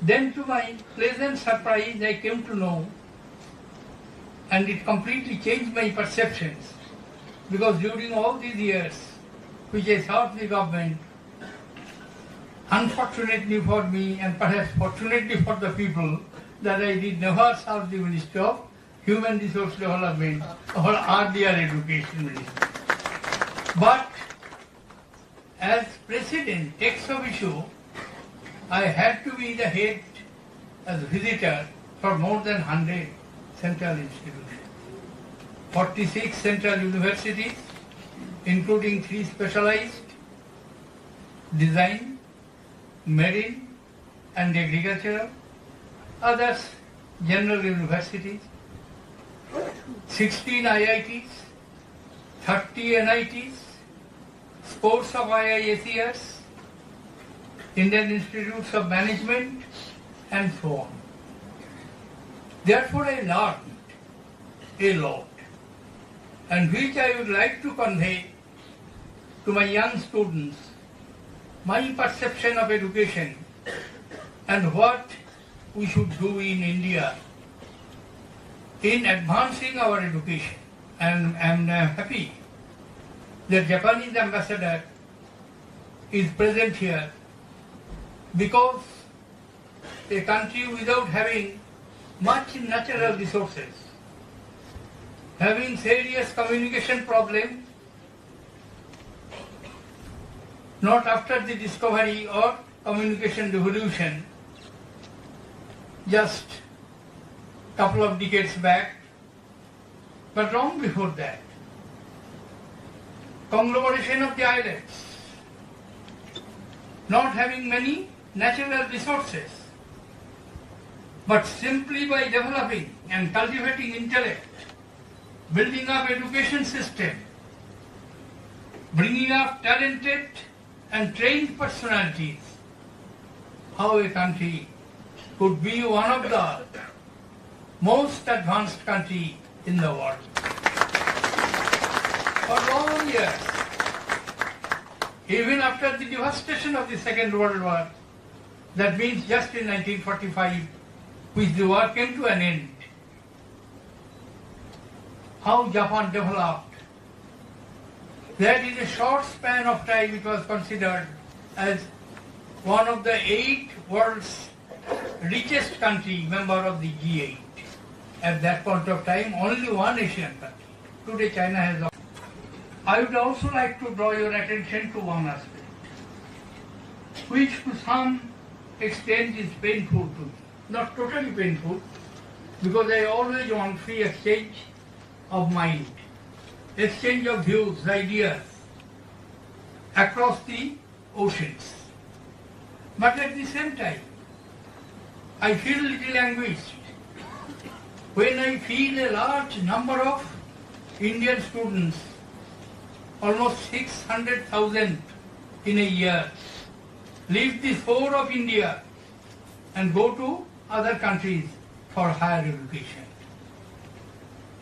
Then to my pleasant surprise, I came to know, and it completely changed my perceptions, because during all these years, which I served the government, unfortunately for me and perhaps fortunately for the people, that I did never serve the Ministry of Human Resource Development or earlier Education Ministry. But as President, ex officio, I had to be the head as a visitor for more than 100 central institutions, 46 central universities, including 3 specialized, design, marine and agricultural, others general universities, 16 IITs, 30 NITs, scores of IISERs, Indian Institutes of Management, and so on. Therefore I learned a lot, and which I would like to convey to my young students, my perception of education and what we should do in India in advancing our education. And I am happy that Japanese ambassador is present here, because a country without having much natural resources, having serious communication problem, not after the discovery or communication revolution, just couple of decades back, but long before that, conglomeration of the islands, not having many natural resources, but simply by developing and cultivating intellect, building up education system, bringing up talented and trained personalities, how a country could be one of the most advanced country in the world. For long years, even after the devastation of the Second World War, that means just in 1945, which the war came to an end, how Japan developed, that in a short span of time it was considered as one of the 8 world's richest country, member of the G8. At that point of time, only one Asian country. Today China has. I would also like to draw your attention to one aspect, which to some extent is painful to me. Not totally painful, because I always want free exchange of mind, exchange of views, ideas across the oceans. But at the same time, I feel a little anguished when I feel a large number of Indian students, almost 600,000 in a year, leave the shore of India and go to other countries for higher education.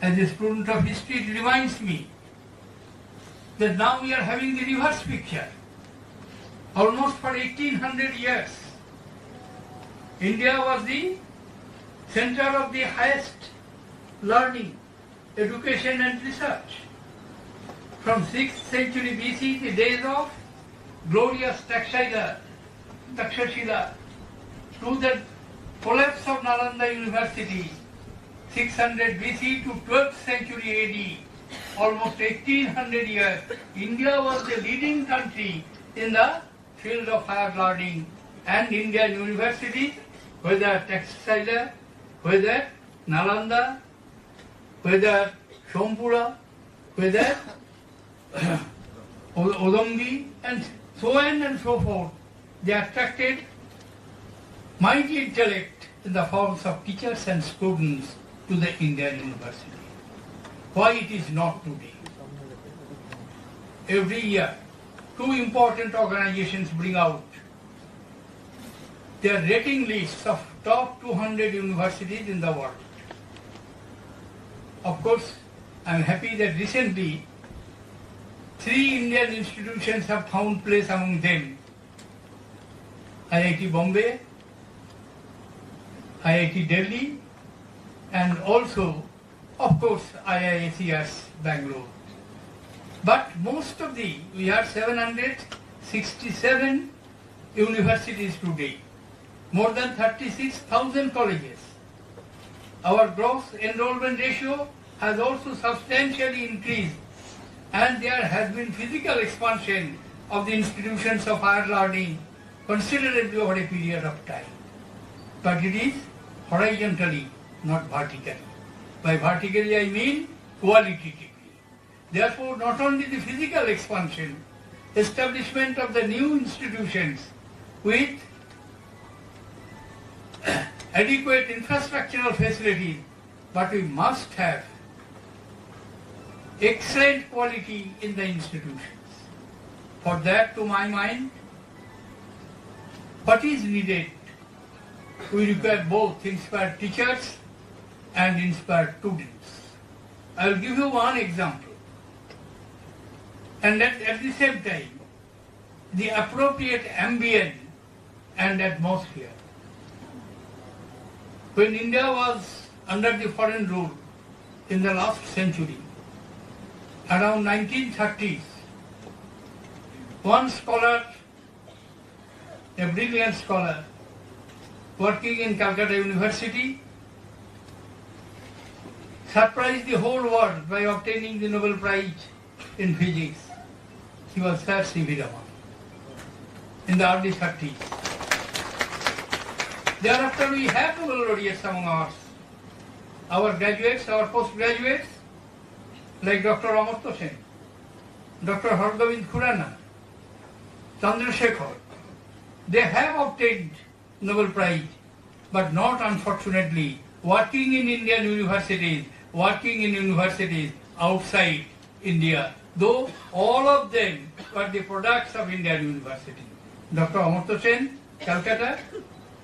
As a student of history, it reminds me that now we are having the reverse picture. Almost for 1800 years, India was the center of the highest learning, education and research. From 6th century BC, the days of glorious Takshashila, to the collapse of Nalanda University, 600 BC to 12th century AD, almost 1800 years, India was the leading country in the field of higher learning, and Indian universities, whether Takshashila, whether Nalanda, whether Sompura, whether Odongi, and so on and so forth, they attracted mighty intellect in the forms of teachers and students to the Indian university. Why it is not today? Every year, 2 important organizations bring out their rating lists of top 200 universities in the world. Of course, I am happy that recently 3 Indian institutions have found place among them. IIT Bombay, IIT Delhi, and also, of course, IISER's Bangalore. But most of we have 767 universities today, more than 36,000 colleges. Our gross enrollment ratio has also substantially increased, and there has been physical expansion of the institutions of higher learning considerably over a period of time. But it is horizontally, not vertically. By vertically I mean qualitatively. Therefore, not only the physical expansion, establishment of the new institutions with adequate infrastructural facilities, but we must have excellent quality in the institutions. For that, to my mind, what is needed? We require both inspired teachers and inspired students. I will give you one example. And at the same time, the appropriate ambient and atmosphere. When India was under the foreign rule in the last century, around 1930s, one scholar, a brilliant scholar, working in Calcutta University, surprised the whole world by obtaining the Nobel Prize in Physics. He was Sir C.V. Raman in the early 30s. Thereafter we have Nobel laureates among our graduates, our postgraduates, like Dr. Amartya Sen, Dr. Hargobind Khurana, Chandrasekhar. They have obtained Nobel Prize, but not unfortunately working in Indian universities, working in universities outside India, though all of them were the products of Indian university. Dr. Amartya Sen, Calcutta,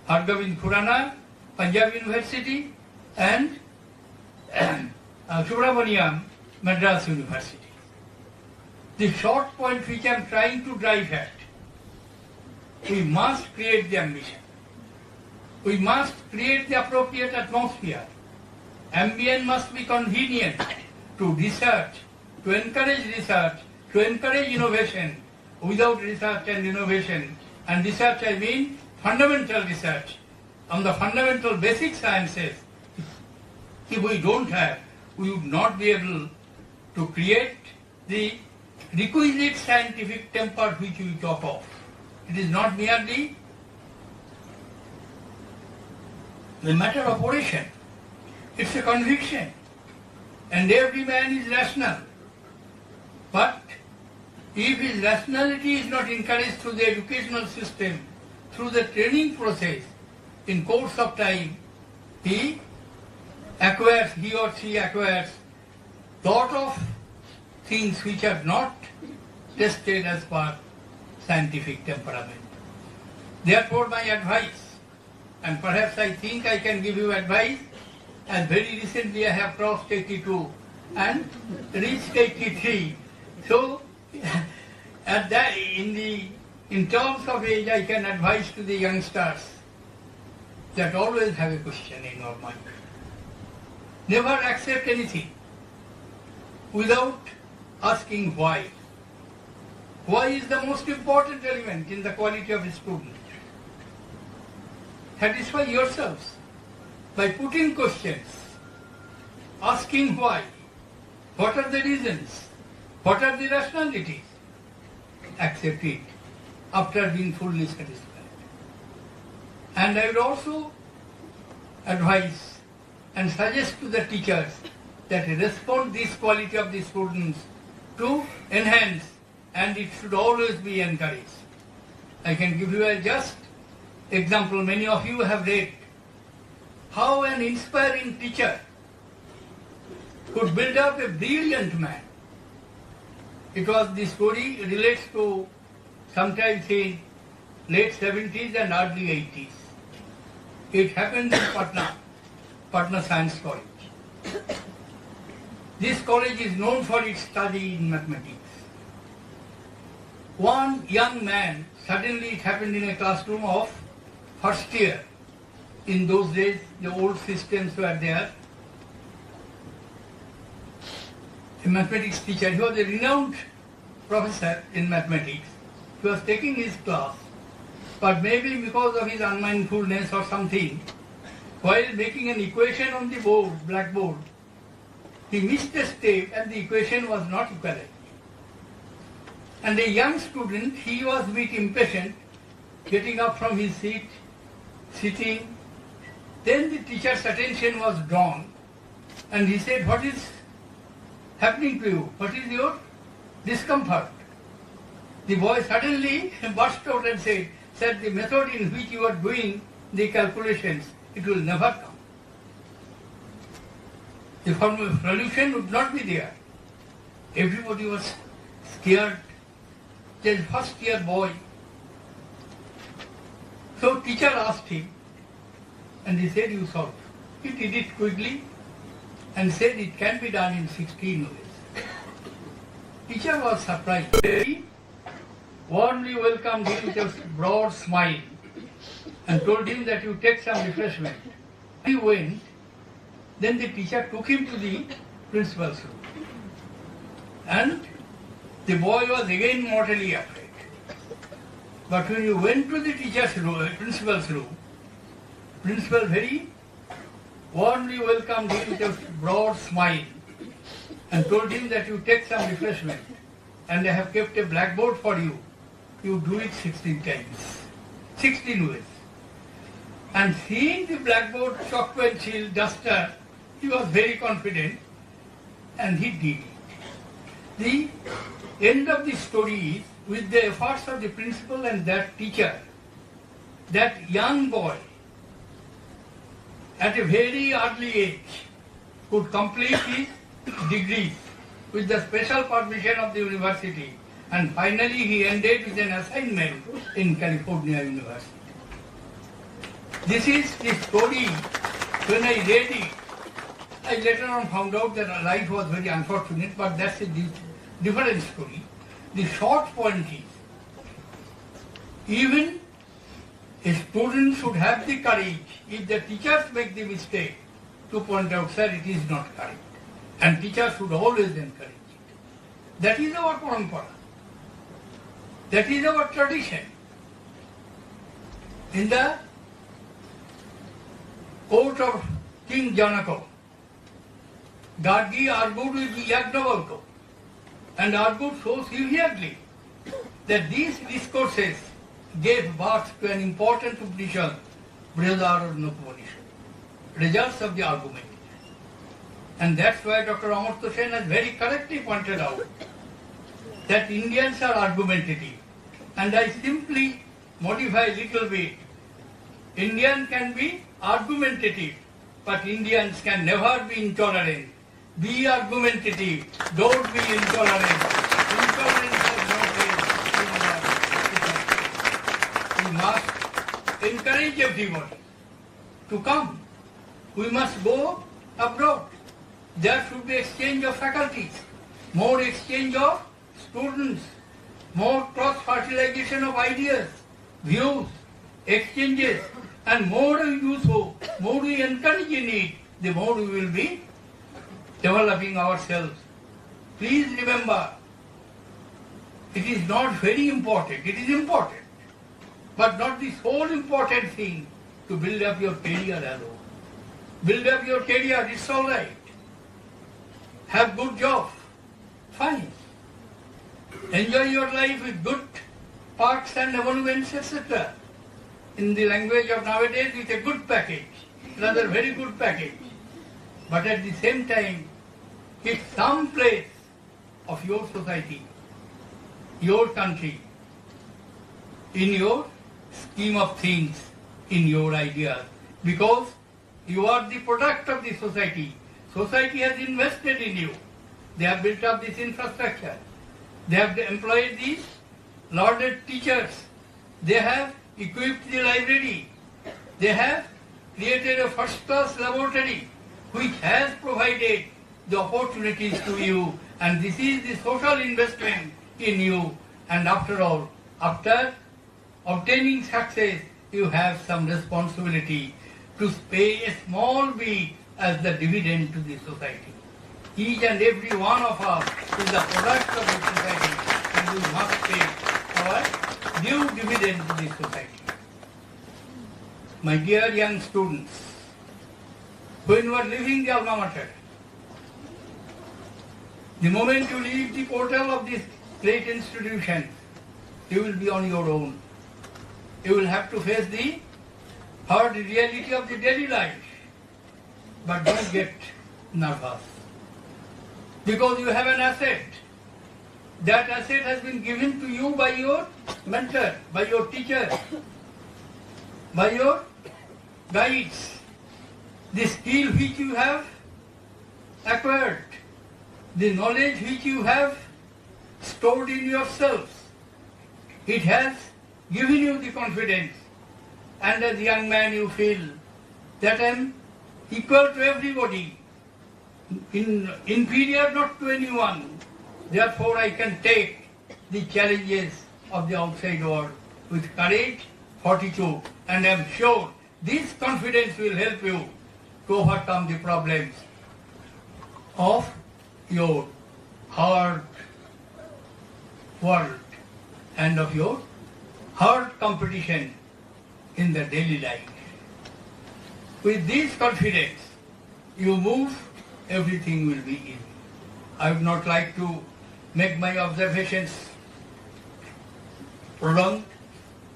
Hargobind Khurana, Punjab University, and Subramaniam, Madras University. The short point which I am trying to drive at, we must create the ambition. We must create the appropriate atmosphere. Ambient must be convenient to research, to encourage research, to encourage innovation. Without research and innovation, and research I mean fundamental research on the fundamental basic sciences, if we don't have, we would not be able to create the requisite scientific temper which we talk of. It is not merely a matter of oration. It's a conviction. And every man is rational. But if his rationality is not encouraged through the educational system, through the training process, in course of time, he or she acquires lot of things which are not tested as per scientific temperament. Therefore, my advice, and perhaps I think I can give you advice, as very recently I have crossed 82 and reached 83. So, at that, in terms of age, I can advise to the youngsters that always have a question in your mind. Never accept anything without asking why. Why is the most important element in the quality of a student. Satisfy yourselves by putting questions, asking why, what are the reasons, what are the rationalities. Accept it after being fully satisfied. And I would also advise and suggest to the teachers that respond this quality of the students to enhance, and it should always be encouraged. I can give you a just example. Many of you have read how an inspiring teacher could build up a brilliant man. It was, the story relates to sometimes in late 70s and early 80s. It happened in Patna Science College. This college is known for its study in mathematics. One young man, suddenly it happened in a classroom of first year, In those days, the old systems were there. A mathematics teacher, he was a renowned professor in mathematics. He was taking his class, but maybe because of his unmindfulness or something, while making an equation on the board, blackboard, he missed a step and the equation was not equivalent. And a young student, he was a bit impatient, getting up from his seat, sitting. Then the teacher's attention was drawn and he said, "What is happening to you? What is your discomfort?" The boy suddenly burst out and said, "Sir, the method in which you are doing the calculations, it will never come. The solution would not be there." Everybody was scared. Just first year boy. So teacher asked him and he said, "You solve." He did it quickly and said it can be done in 16 ways. Teacher was surprised. He warmly welcomed him with a broad smile and told him that you take some refreshment. He went. Then the teacher took him to the principal's room. And the boy was again mortally afraid. But when you went to the teacher's room, principal's room, principal very warmly welcomed him with a broad smile and told him that you take some refreshment and I have kept a blackboard for you. You do it 16 times, 16 ways. And seeing the blackboard, chalk pencil, duster, he was very confident and he did it. The end of the story is, with the efforts of the principal and that teacher, that young boy at a very early age could complete his degrees with the special permission of the university, and finally he ended with an assignment in California University. This is the story. When I read it, I later on found out that life was very unfortunate, but that's a different story. The short point is, even a student should have the courage, if the teachers make the mistake, to point out, "Sir, it is not correct." And teachers should always encourage it. That is our parampara. That is our tradition. In the court of King Janaka, Gargi argued with Yagnavalkya and argued so severely that these discourses gave birth to an important Upanishad, Brihadaranyaka Upanishad, results of the argument. And that's why Dr. Amartya Sen has very correctly pointed out that Indians are argumentative. And I simply modify a little bit. Indian can be argumentative, but Indians can never be intolerant. Be argumentative, don't be intolerant. Intolerance has no place in our society. We must encourage everybody to come. We must go abroad. There should be exchange of faculties, more exchange of students, more cross-fertilization of ideas, views, exchanges, and more we do so, more we encourage in it, the more we will be developing ourselves. Please remember, it is not very important, it is important, but not the sole important thing to build up your career alone. Build up your career, it's all right. Have good job, fine. Enjoy your life with good parks and emoluments, etc. In the language of nowadays, with a good package, rather very good package. But at the same time, it's some place of your society, your country, in your scheme of things, in your ideas. Because you are the product of the society. Society has invested in you. They have built up this infrastructure. They have employed these learned teachers. They have equipped the library. They have created a first-class laboratory which has provided the opportunities to you, and this is the social investment in you. And after all, after obtaining success, you have some responsibility. to pay a small bit as the dividend to the society. Each and every one of us is the product of the society, and we must pay our due dividend to the society. My dear young students, when you are leaving the alma mater, the moment you leave the portal of this great institution, you will be on your own. You will have to face the hard reality of the daily life. But don't get nervous, because you have an asset. That asset has been given to you by your mentor, by your teacher, by your guides. The skill which you have acquired, the knowledge which you have stored in yourselves, it has given you the confidence. And as a young man you feel that I am equal to everybody, inferior not to anyone. Therefore I can take the challenges of the outside world with courage, fortitude, and I am sure this confidence will help you to overcome the problems of your hard world and of your hard competition in the daily life. With this confidence, you move, everything will be easy. I would not like to make my observations prolonged,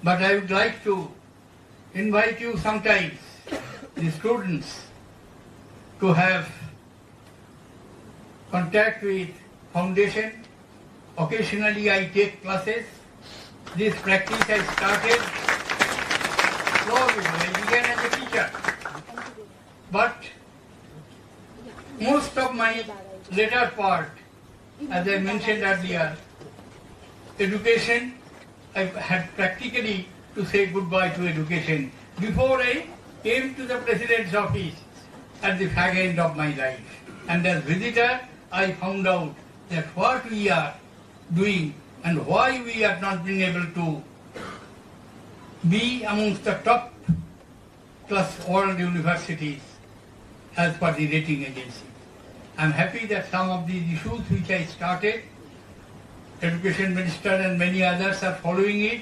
but I would like to invite you sometimes, the students, to have contact with foundation. Occasionally I take classes. This practice I started long ago. I began as a teacher. But most of my later part, as I mentioned earlier, education, I had practically to say goodbye to education before I came to the President's office at the fag end of my life. And as visitor, I found out that what we are doing and why we have not been able to be amongst the top class world universities as per the rating agency. I am happy that some of these issues which I started, Education Minister and many others are following it.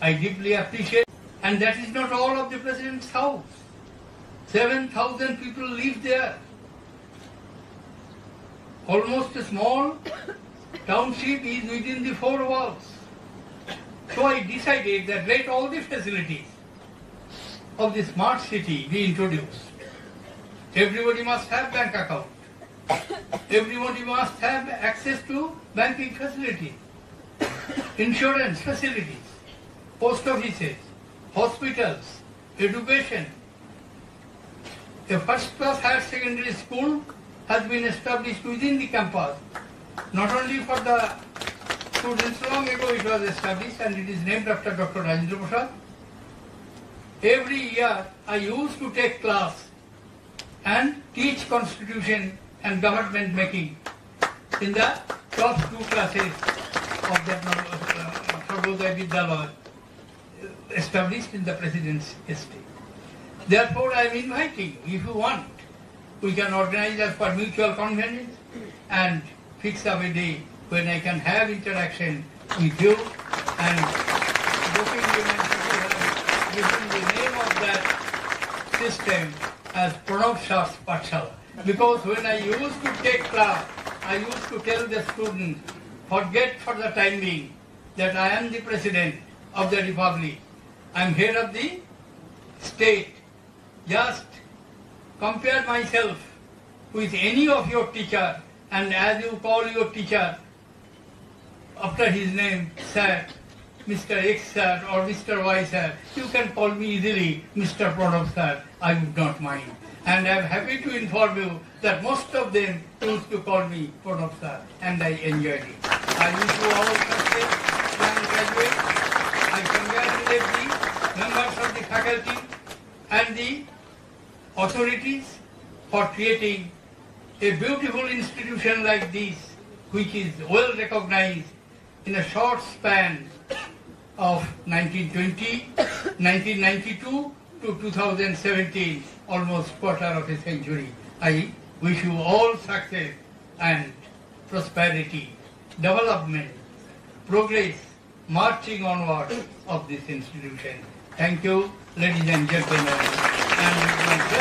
I deeply appreciate. And that is not all of the President's house. 7,000 people live there. Almost a small township is within the four walls. So I decided that let all the facilities of the smart city be introduced. Everybody must have bank account. Everybody must have access to banking facilities, insurance facilities, post offices, hospitals, education. A first-class higher secondary school has been established within the campus, not only for the students. Long ago it was established and it is named after Dr. Rajendra Prasad. Every year I used to take class and teach constitution and government making in the top two classes of that Sarvodaya Vidyalaya established in the President's estate. Therefore I am inviting, if you want, we can organize as per mutual convenience and fix up a day when I can have interaction with you and giving the name of that system as Pranab Shas Pathshala. Because when I used to take class, I used to tell the students, forget for the time being that I am the President of the Republic. I am head of the state. Just compare myself with any of your teacher, and as you call your teacher after his name, sir, Mr. X sir or Mr. Y sir, you can call me easily Mr. Pranab sir. I would not mind. And I am happy to inform you that most of them used to call me Pranab sir, and I enjoyed it. I wish you all success, young graduates. I congratulate the members of the faculty and the authorities for creating a beautiful institution like this, which is well recognized in a short span of 1920, 1992 to to 2017, almost quarter of a century. I wish you all success and prosperity, development, progress, marching onward of this institution. Thank you, ladies and gentlemen. And